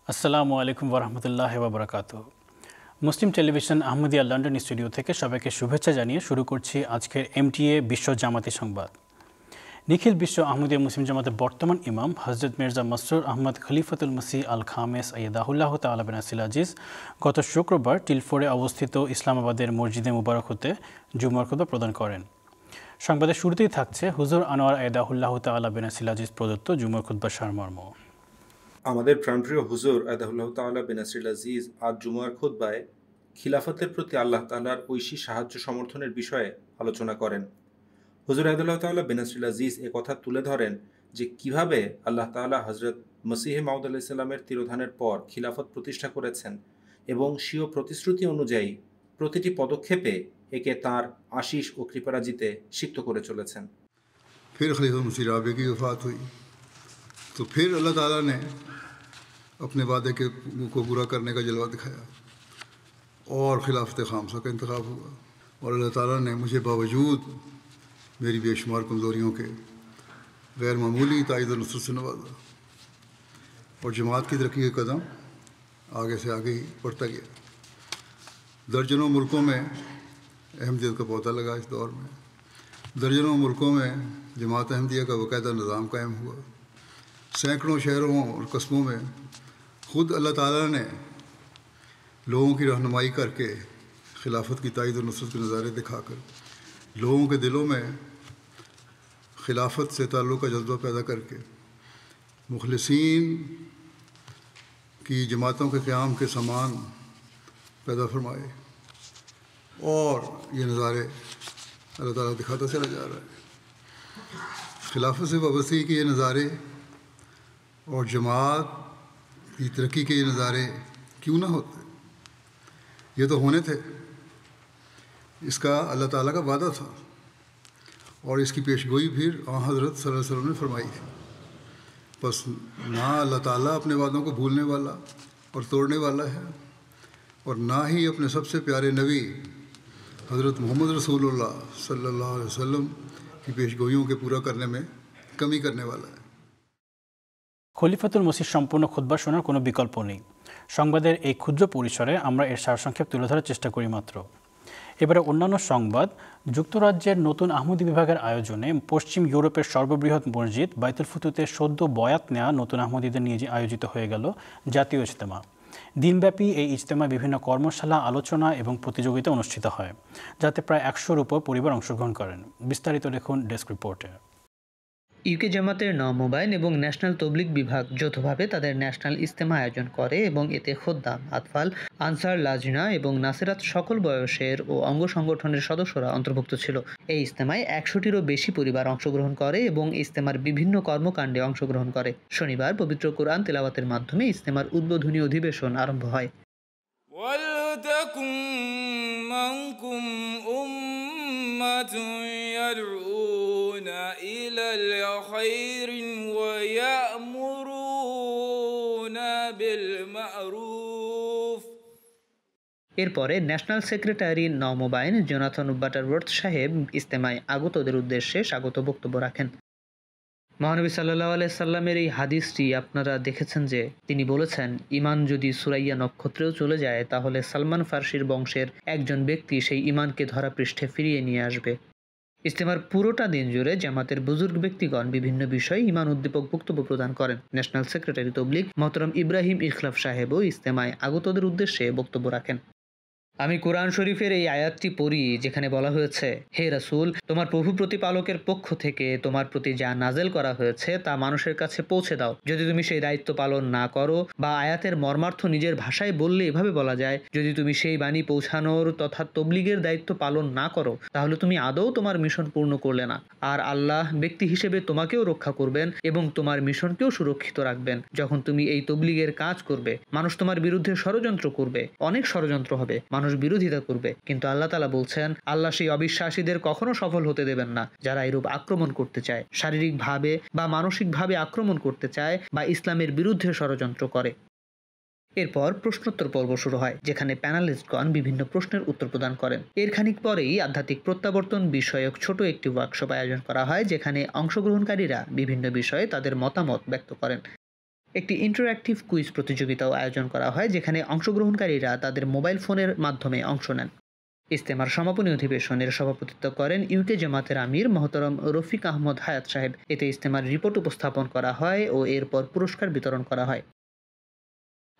আসসালামু আলাইকুম ওরহমতুল্লাহি ওয়া বারাকাতুহু। মুসলিম টেলিভিশন আহমদিয়া লন্ডন স্টুডিও থেকে সবাইকে শুভেচ্ছা জানিয়ে শুরু করছি আজকের এমটিএ বিশ্ব জামাতি সংবাদ। নিখিল বিশ্ব আহমদিয়া মুসলিম জামাতের বর্তমান ইমাম হযরত মির্জা মসরুর আহমদ খলিফাতুল মসিহ আল খামেস আইয়াদাহুল্লাহ তাআলা বিন নাসিল আজিজ গত শুক্রবার টিলফোরে অবস্থিত ইসলামাবাদের মসজিদে মুবারক হতে জুমার খুতবা প্রদান করেন। সংবাদের শুরুতেই থাকছে হুজুর আনোয়ার আইয়াদাহুল্লাহ তাআলা বিন নাসিল আজিজ প্রদত্ত জুমার খুতবার সারমর্ম। আমাদের প্রাণপ্রিয় হুজুর আদাহুল্লাহ তাআলা বিন নাসির আজিজ আজ জুমার খুতবায় খিলাফতের প্রতি আল্লাহ তাআলার ঐশী সাহায্য সমর্থনের বিষয়ে আলোচনা করেন। হুজুর আদাহুল্লাহ তাআলা বিন নাসির আজিজ এ কথা তুলে ধরেন যে কিভাবে আল্লাহ তাআলা হযরত মসিহে মাউদ আলাইহিস সালামের তিরোধানের পর খিলাফত প্রতিষ্ঠা করেছেন এবং স্বীয় প্রতিশ্রুতি অনুযায়ী প্রতিটি পদক্ষেপে একে তাঁর আশিস ও কৃপারাজিতে সিক্ত করে চলেছেন। फिर खलीफा मसीह राबे की वफ़ात हुई तो फिर अल्लाह ताला ने अपने वादे को पूरा करने का जलवा दिखाया और खिलाफत खामसा का इंतखाब हुआ और अल्लाह ताला ने मुझे बावजूद मेरी बेशुमार कमज़ोरियों के गैर मामूली ताईद और नुसरत से नवाजा और जमात की तरक्की के कदम आगे से आगे ही बढ़ता गया। दर्जनों मुल्कों में अहमदियत का पौधा लगा। इस दौर में दर्जनों मुल्कों में जमात अहमदिया का बाकायदा निज़ाम कायम हुआ। सैकड़ों शहरों और कस्बों में ख़ुद अल्लाह ताला ने लोगों की रहनुमाई करके खिलाफत की ताईद और नुसरत के नज़ारे दिखाकर लोगों के दिलों में खिलाफत से ताल्लुक़ का जज्बा पैदा करके मुखलिसीन की जमातों के क़याम के समान पैदा फरमाए और ये नज़ारे अल्लाह ताला दिखाता चला जा रहा है। खिलाफत से वाबस्तगी के ये नज़ारे और जमात की तरक्की के ये नज़ारे क्यों ना होते, ये तो होने थे। इसका अल्लाह ताला का वादा था और इसकी पेशगोई फिर हज़रत सल्लल्लाहु अलैहि वसल्लम ने फरमाई थी। बस ना अल्लाह ताला अपने वादों को भूलने वाला और तोड़ने वाला है और ना ही अपने सबसे प्यारे नबी हज़रत मोहम्मद रसूलुल्लाह सल्लल्लाहु अलैहि वसल्लम की पेशगोइयों के पूरा करने में कमी करने वाला है। খলিফাতুল মসিহ সম্পূর্ণ খুতবা শোনার কোনো বিকল্প নেই। সংবাদের এই ক্ষুদ্র পরিসরে আমরা এর সারসংক্ষেপ তুলে ধরার চেষ্টা করি মাত্র। এবারে অন্যান্য সংবাদ। যুক্তরাজ্যের নতুন আহমদি বিভাগের আয়োজনে পশ্চিম ইউরোপের সর্ববৃহৎ মসজিদ বাইতুল ফুতুতে সদ্য বয়াত নেওয়া নতুন আহমদীদের নিয়ে আয়োজিত হয়ে গেল জাতীয় ইজতেমা। দিনব্যাপী এই ইজতেমায় বিভিন্ন কর্মশালা, আলোচনা এবং প্রতিযোগিতা অনুষ্ঠিত হয়, যাতে প্রায় ১০০-র উপর পরিবার অংশগ্রহণ করেন। বিস্তারিত দেখুন ডেস্ক রিপোর্টে। ইউকে জামাতের নওমোবাইন এবং ন্যাশনাল তবলিগ বিভাগ যৌথভাবে তাদের ন্যাশনাল ইজতেমা আয়োজন করে এবং এতে খোদ্দাম, আতফাল, আনসার, লাজনা এবং নাসিরাত সকল বয়সের ও অঙ্গ সংগঠনের সদস্যরা অন্তর্ভুক্ত ছিল। এই ইজতেমায় ১০০-টিরও বেশি পরিবার অংশগ্রহণ করে এবং ইজতেমার বিভিন্ন কর্মকাণ্ডে অংশগ্রহণ করে। শনিবার পবিত্র কোরআন তেলাওয়াতের মাধ্যমে ইজতেমার উদ্বোধনী অধিবেশন আরম্ভ হয়। إلى الخير ويأمرون بالمعروف। এরপরে ন্যাশনাল সেক্রেটারি নওমোবাইন জোনাথন বাটারওয়ার্থ সাহেব ইজতেমায় আগতদের উদ্দেশ্যে স্বাগত বক্তব্য রাখেন। মহানবী সাল্লাল্লাহু আলাইহি সাল্লামের এই হাদিসটি আপনারা দেখেছেন যে তিনি বলেছেন, ঈমান যদি সুরাইয়া নক্ষত্রেও চলে যায় তাহলে সালমান ফার্সির বংশের একজন ব্যক্তি সেই ঈমানকে ধরা পৃষ্ঠে ফিরিয়ে নিয়ে আসবে। ইজতেমার পুরোটা দিন জুড়ে জামাতের বুজুর্গ ব্যক্তিগণ বিভিন্ন বিষয়ে ঈমান উদ্দীপক বক্তব্য প্রদান করেন। ন্যাশনাল সেক্রেটারি তবলিগ মোহতরম ইব্রাহিম ইখলাফ সাহেবও ইজতেমায় আগতদের উদ্দেশ্যে বক্তব্য রাখেন। আমি কোরআন শরীফের এই আয়াতটি পড়ি যেখানে বলা হয়েছে, হে রাসূল, তোমার প্রভু প্রতিপালকের পক্ষ থেকে তোমার প্রতি যা নাজেল করা হয়েছে তা মানুষের কাছে পৌঁছে দাও। যদি তুমি সেই দায়িত্ব পালন না করো, বা আয়াতের মর্মার্থ নিজের ভাষায় বললে এভাবে বলা যায়, যদি তুমি সেই বাণী পৌঁছানোর তথা তবলিগের দায়িত্ব পালন না করো তাহলে তুমি আদৌ তোমার মিশন পূর্ণ করলে না। আর আল্লাহ ব্যক্তি হিসেবে তোমাকেও রক্ষা করবেন এবং তোমার মিশনকেও সুরক্ষিত রাখবেন। যখন তুমি এই তবলিগের কাজ করবে, মানুষ তোমার বিরুদ্ধে ষড়যন্ত্র করবে, অনেক ষড়যন্ত্র হবে, মানুষ বিরোধিতা করবে, কিন্তু আল্লাহ তাআলা বলছেন, আল্লাহ সেই অবিশ্বাসীদের কখনো সফল হতে দেবেন না যারা এরূপ আক্রমণ করতে চায়, শারীরিকভাবে বা মানসিকভাবে আক্রমণ করতে চায় বা ইসলামের বিরুদ্ধে ষড়যন্ত্র করে। এরপর প্রশ্নোত্তর পর্ব শুরু হয়, যেখানে প্যানেলিস্টগণ বিভিন্ন প্রশ্নের উত্তর প্রদান করেন। এর খানিক পরেই আধ্যাত্মিক প্রত্যাবর্তন বিষয়ক ছোট একটি ওয়ার্কশপ আয়োজন করা হয়, যেখানে অংশগ্রহণকারীরা বিভিন্ন বিষয়ে তাদের মতামত ব্যক্ত করেন। একটি ইন্টারঅ্যাক্টিভ কুইজ প্রতিযোগিতাও আয়োজন করা হয়, যেখানে অংশগ্রহণকারীরা তাদের মোবাইল ফোনের মাধ্যমে অংশ নেন। ইজতেমার সমাপনী অধিবেশনের সভাপতিত্ব করেন ইউকে জামাতের আমির মহতরম রফিক আহমদ হায়াত সাহেব। এতে ইজতেমার রিপোর্ট উপস্থাপন করা হয় ও এরপর পুরস্কার বিতরণ করা হয়।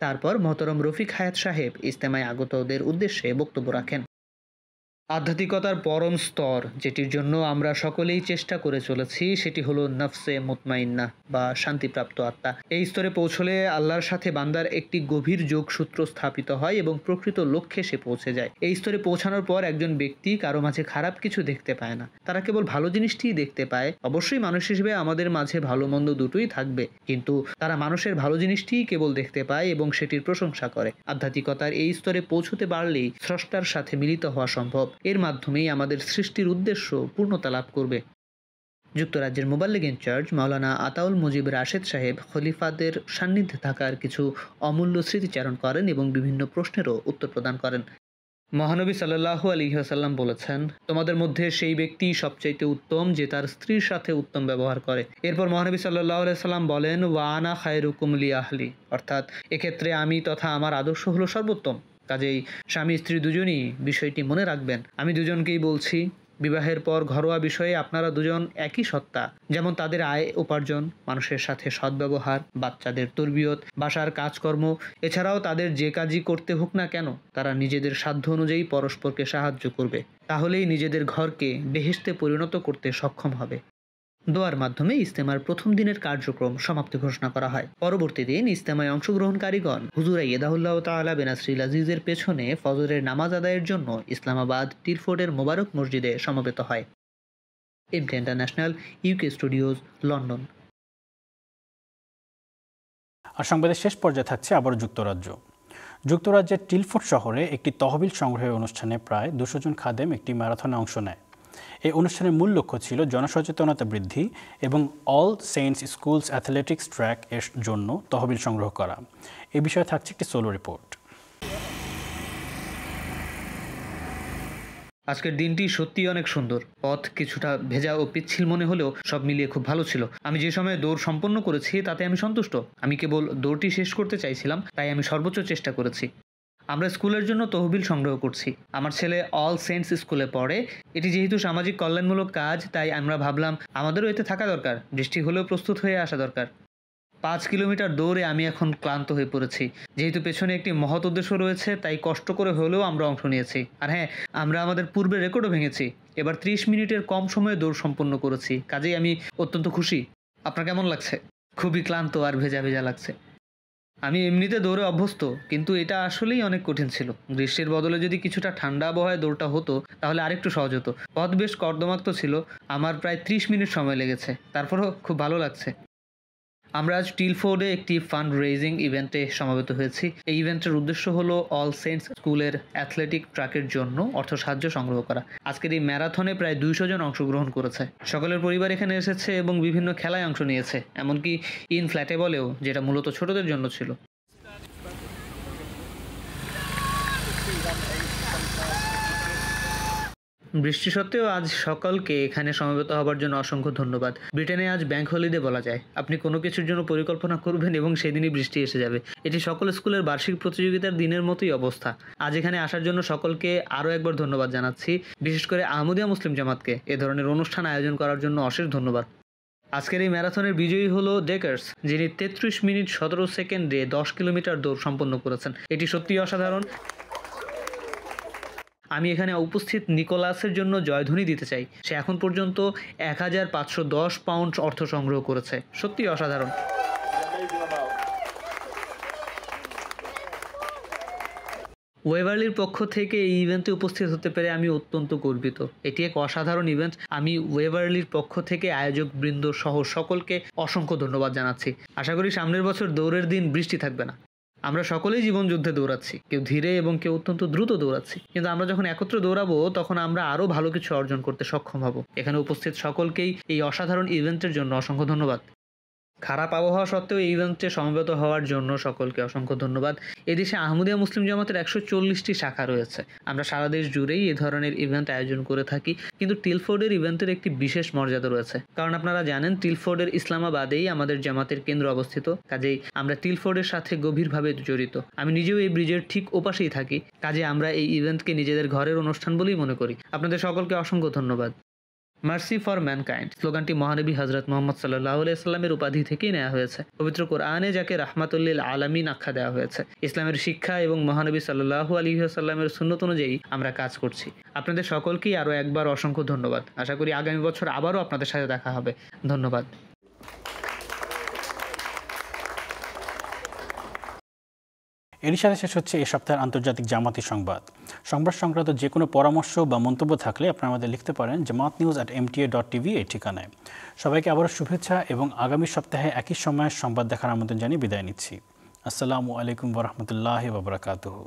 তারপর মহতরম রফিক হায়াত সাহেব ইজতেমায় আগতদের উদ্দেশ্যে বক্তব্য রাখেন। আধ্যাত্মিকতার পরম স্তর যেটির জন্য আমরা সকলেই চেষ্টা করে চলেছি সেটি হলো নফসে মুতমাইন্না বা শান্তিপ্রাপ্ত আত্মা। এই স্তরে পৌঁছলে আল্লাহর সাথে বান্দার একটি গভীর যোগসূত্র স্থাপিত হয় এবং প্রকৃত লক্ষ্যে সে পৌঁছে যায়। এই স্তরে পৌঁছানোর পর একজন ব্যক্তি কারো মাঝে খারাপ কিছু দেখতে পায় না, তারা কেবল ভালো জিনিসটিই দেখতে পায়। অবশ্যই মানুষ হিসেবে আমাদের মাঝে ভালো মন্দ দুটোই থাকবে, কিন্তু তারা মানুষের ভালো জিনিসটিই কেবল দেখতে পায় এবং সেটির প্রশংসা করে। আধ্যাত্মিকতার এই স্তরে পৌঁছতে পারলেই স্রষ্টার সাথে মিলিত হওয়া সম্ভব। এর মাধ্যমেই আমাদের সৃষ্টির উদ্দেশ্য পূর্ণতা লাভ করবে। যুক্তরাজ্যের মোবাল্লিগ ইনচার্জ মাওলানা আতাউল মুজিব রাশেদ সাহেব খলিফাদের সান্নিধ্যে থাকার কিছু অমূল্য স্মৃতিচারণ করেন এবং বিভিন্ন প্রশ্নেরও উত্তর প্রদান করেন। মহানবী সাল্লাল্লাহু আলাইহি ওয়াসাল্লাম বলেছেন, তোমাদের মধ্যে সেই ব্যক্তি সবচাইতে উত্তম যে তার স্ত্রীর সাথে উত্তম ব্যবহার করে। এরপর মহানবী সাল্লাল্লাহু আলাইহি সাল্লাম বলেন, ওয়া আনা খায়রুকুম লি আহলি, অর্থাৎ এক্ষেত্রে আমি তথা আমার আদর্শ হলো সর্বোত্তম। কাজেই স্বামী স্ত্রী দুজনই বিষয়টি মনে রাখবেন। আমি দুজনকেই বলছি, বিবাহের পর ঘরোয়া বিষয়ে আপনারা দুজন একই সত্তা। যেমন তাদের আয় উপার্জন, মানুষের সাথে সদ্ব্যবহার, বাচ্চাদের তরবিয়ত, বাসার কাজকর্ম, এছাড়াও তাদের যে কাজই করতে হোক না কেন তারা নিজেদের সাধ্য অনুযায়ী পরস্পরকে সাহায্য করবে। তাহলেই নিজেদের ঘরকে বেহেশতে পরিণত করতে সক্ষম হবে। দোয়ার মাধ্যমে ইজতেমার প্রথম দিনের কার্যক্রম সমাপ্তি ঘোষণা করা হয়। পরবর্তী দিন ইজতেমায় অংশগ্রহণকারীগণ হুজুর আইয়াদাহুল্লাহ তাআলা বেনাসরিল আজিজের পেছনে ফজরের নামাজ আদায়ের জন্য ইসলামাবাদ টিরফোর্ডের মোবারক মসজিদে সমবেত হয়। MT international, UK studios, London. আর সংবাদের শেষ পর্যায়ে থাকছে আবার যুক্তরাজ্যের টিলফোর্ড শহরে একটি তহবিল সংগ্রহের অনুষ্ঠানে প্রায় 200 জন খাদেম একটি ম্যারাথনে অংশ নেয়। এই অনুষ্ঠানের মূল লক্ষ্য ছিল জনসচেতনতা বৃদ্ধি এবং all cents schools athletics track এর জন্য তহবিল সংগ্রহ করা। এ বিষয়ে থাকছে একটি সোলো রিপোর্ট। আজকের দিনটি সত্যিই অনেক সুন্দর। পথ কিছুটা ভেজা ও পিচ্ছিল মনে হলেও সব মিলিয়ে খুব ভালো ছিল। আমি যে সময় দৌড় সম্পন্ন করেছি তাতে আমি সন্তুষ্ট। আমি কেবল দৌড়টি শেষ করতে চাইছিলাম, তাই আমি সর্বোচ্চ চেষ্টা করেছি। আমরা স্কুলের জন্য তহবিল সংগ্রহ করছি। আমার ছেলে অল সেন্টস স্কুলে পড়ে। এটি যেহেতু সামাজিক কল্যাণমূলক কাজ, তাই আমরা ভাবলাম আমাদেরও এতে থাকা দরকার। বৃষ্টি হলেও প্রস্তুত হয়ে আসা দরকার। 5 কিলোমিটার দৌড়ে আমি এখন ক্লান্ত হয়ে পড়েছি। যেহেতু পেছনে একটি মহৎ উদ্দেশ্য রয়েছে, তাই কষ্ট করে হলেও আমরা অংশ নিয়েছি। আর হ্যাঁ, আমরা আমাদের পূর্বের রেকর্ডও ভেঙেছি। এবার 30 মিনিটের কম সময়ে দৌড় সম্পন্ন করেছি। কাজেই আমি অত্যন্ত খুশি। আপনার কেমন লাগছে? খুবই ক্লান্ত আর ভেজা ভেজা লাগছে। আমি এমনিতে দৌড়ে অভ্যস্ত, কিন্তু এটা আসলেই অনেক কঠিন ছিল। গ্রীষ্মের বদলে যদি কিছুটা ঠান্ডা আবহাওয়ায় দৌড়টা হতো তাহলে আরেকটু সহজ হতো। পথ বেশ কর্দমাক্ত ছিল। আমার প্রায় 30 মিনিট সময় লেগেছে। তারপরও খুব ভালো লাগছে। আমরা আজ টিলফোর্ডে একটি ফান্ড রেজিং ইভেন্টে সমবেত হয়েছি। এই ইভেন্টের উদ্দেশ্য হলো অল সেন্টস স্কুলের অ্যাথলেটিক ট্র্যাকের জন্য অর্থ সাহায্য সংগ্রহ করা। আজকের এই ম্যারাথনে প্রায় 200 জন অংশগ্রহণ করেছে। সকলের পরিবার এখানে এসেছে এবং বিভিন্ন খেলায় অংশ নিয়েছে, এমনকি ইনফ্ল্যাটেবলেও, যেটা মূলত ছোটদের জন্য ছিল। বৃষ্টি সত্ত্বেও আজ সকলকে এখানে সমবেত হবার জন্য অসংখ্য ধন্যবাদ। ব্রিটেনে আজ ব্যাংক হলিডে বলা যায়। আপনি কোনো কিছুর জন্য পরিকল্পনা করবেন এবং সেদিনই বৃষ্টি এসে যাবে। এটি সকল স্কুলের বার্ষিক প্রতিযোগিতার দিনের মতোই অবস্থা। আজ এখানে আসার জন্য সকলকে আরও একবার ধন্যবাদ জানাচ্ছি। বিশেষ করে আহমদিয়া মুসলিম জামাতকে এ ধরনের অনুষ্ঠান আয়োজন করার জন্য অশেষ ধন্যবাদ। আজকের এই ম্যারাথনের বিজয়ী হলো ডেকার্স, যিনি 33 মিনিট 17 সেকেন্ডে 10 কিলোমিটার দৌড় সম্পন্ন করেছেন। এটি সত্যিই অসাধারণ। আমি এখানে উপস্থিত নিকোলাসের জন্য জয়ধ্বনি দিতে চাই। সে এখন পর্যন্ত 1510 পাউন্ড অর্থ সংগ্রহ করেছে। সত্যি অসাধারণ। ওয়েভারলির পক্ষ থেকে এই ইভেন্টে উপস্থিত হতে পেরে আমি অত্যন্ত গর্বিত। এটি এক অসাধারণ ইভেন্ট। আমি ওয়েভারলির পক্ষ থেকে আয়োজক বৃন্দ সহ সকলকে অসংখ্য ধন্যবাদ জানাচ্ছি। আশা করি সামনের বছর দৌড়ের দিন বৃষ্টি থাকবে না। আমরা সকলেই জীবন যুদ্ধে দৌড়াচ্ছি, কেউ ধীরে এবং কেউ অত্যন্ত দ্রুত দৌড়াচ্ছি, কিন্তু আমরা যখন একত্রে দৌড়াবো তখন আমরা আরও ভালো কিছু অর্জন করতে সক্ষম হব। এখানে উপস্থিত সকলকেই এই অসাধারণ ইভেন্টের জন্য অসংখ্য ধন্যবাদ। খারাপ আবহাওয়া সত্ত্বেও এই ইভেন্টে সমবেত হওয়ার জন্য সকলকে অসংখ্য ধন্যবাদ। এদেশে আহমদিয়া মুসলিম জামাতের 140টি শাখা রয়েছে। আমরা সারা দেশ জুড়েই এ ধরনের ইভেন্ট আয়োজন করে থাকি, কিন্তু টিলফোর্ডের ইভেন্টের একটি বিশেষ মর্যাদা রয়েছে, কারণ আপনারা জানেন টিলফোর্ডের ইসলামাবাদেই আমাদের জামাতের কেন্দ্র অবস্থিত। কাজেই আমরা টিলফোর্ডের সাথে গভীরভাবে জড়িত। আমি নিজেও এই ব্রিজের ঠিক ওপাশেই থাকি, কাজে আমরা এই ইভেন্টকে নিজেদের ঘরের অনুষ্ঠান বলেই মনে করি। আপনাদের সকলকে অসংখ্য ধন্যবাদ। মার্সি ফর ম্যানকাইন্ড স্লোগানটি মহানবী হযরত মুহাম্মদ সাল্লাল্লাহু আলাইহি সাল্লামের উপাধি থেকেই নেওয়া হয়েছে। পবিত্র কোরআনে যাকে রাহমাতুল আলামিন আখ্যা দেওয়া হয়েছে। ইসলামের শিক্ষা এবং মহানবী সাল্লাল্লাহু আলাইহি ওয়াসাল্লামের সুন্নত অনুযায়ী আমরা কাজ করছি। আপনাদের সকলকেই আরও একবার অসংখ্য ধন্যবাদ। আশা করি আগামী বছর আবারও আপনাদের সাথে দেখা হবে। ধন্যবাদ। এরই সাথে শেষ হচ্ছে এই সপ্তাহের আন্তর্জাতিক জামাতি সংবাদ। সংবাদ সংক্রান্ত যে কোনো পরামর্শ বা মন্তব্য থাকলে আপনারা আমাদের লিখতে পারেন jamaatnews@mta.tv এই ঠিকানায়। সবাইকে আবারও শুভেচ্ছা এবং আগামী সপ্তাহে একই সময়ে সংবাদ দেখার আমন্ত্রণ জানিয়ে বিদায় নিচ্ছি। আসসালামু আলাইকুম ওয়া রাহমাতুল্লাহি ওয়া বারাকাতুহু।